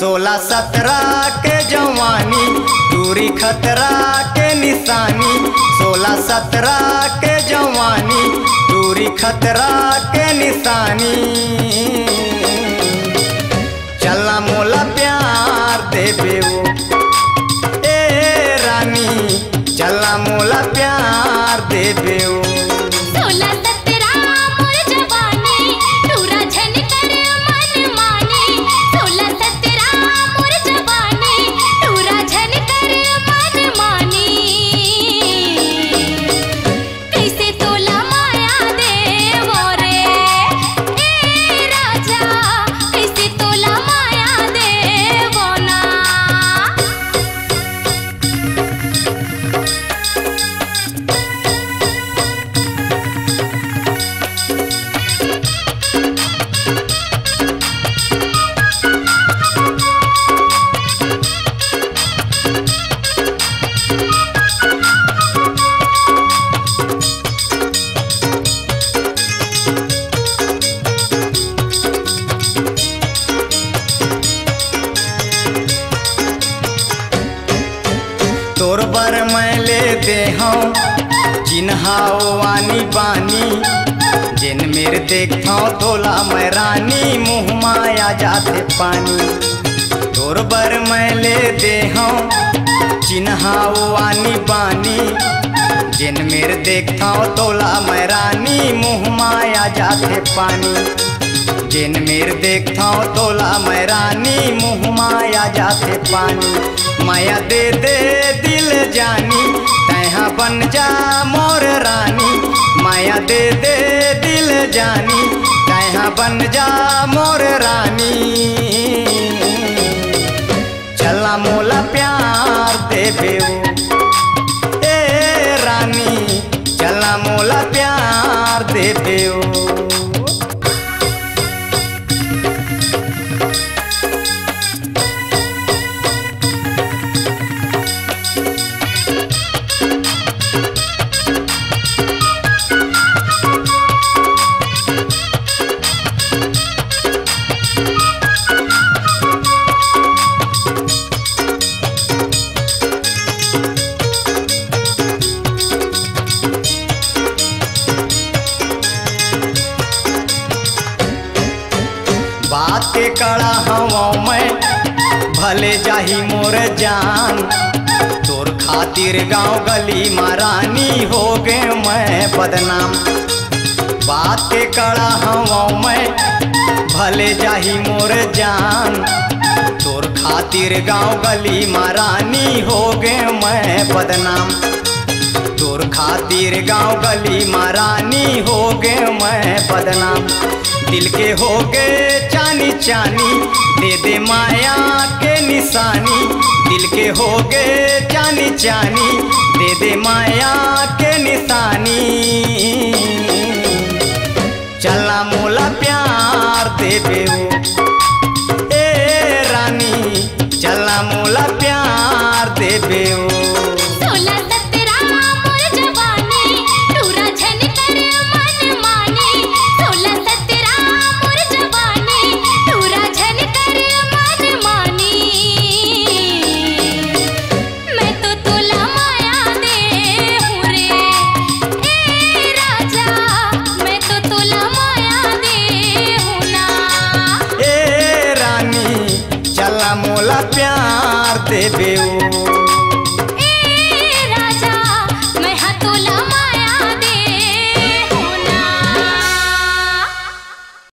16-17 के जवानी दूरी खतरा के निशानी। 16-17 के जवानी दूरी खतरा के निशानी। चला मोला प्यार देबे वो ए रानी, चला मोला प्यार देबे वो। 16-17 मोर जवानी टूरा झन कर मन मानी। 16-17 मोर जवानी टूरा झन कर मन मानी। कैसे तोला माया देवो रे ए राजा, कैसे तोला माया देवो ना। तोर बर मैं ले दे हूँ चिन्हाओ आनी बानी। जिन मेरे देखताओ तोला मैं रानी, मुँह माया जाते पानी। तोर बर मैं ले दे हूँ चिन्हाओ आनी बानी। जिन मेरे देखताओ तोला मैं रानी, मुँह माया जाते पानी। जिन मेरे देखताओ तोला मैं रानी, मुँह माया जाते पानी। माया दे दे दिल जानी, तैहा बन जा मोर रानी। माया दे दे दिल जानी, तैहा बन जा मोर रानी। चला मोला प्यार देबे वो ए रानी, चला मोला प्यार देबे वो। बात के कड़ा हवा मैं भले जाही मोर जान। तोर खातिर गांव गली महारानी हो गे मैं बदनाम। बात के कड़ा हवा मैं भले जाही मोर जान। तोर खातिर गांव गली महारानी हो गे मैं बदनाम। तोर खातिर गांव गली महारानी हो गे मैं बदनाम। दिल के हो गए चानी चानी, दे दे माया के निशानी। दिल के हो गए चानी चानी, दे दे माया के निशानी। चला मोला प्यार देबे वो ए रानी, चला मोला प्यार देबे वो। 16-17 मोर जवानी टूरा झन कर मन मानी। 16-17 मोर जवानी टूरा झन कर मन मानी। मैं तो तोला माया दे हूँ रे ए राजा, मैं तो तोला माया दे हूँ ना। ए रानी, चला मोला प्यार देबे वो।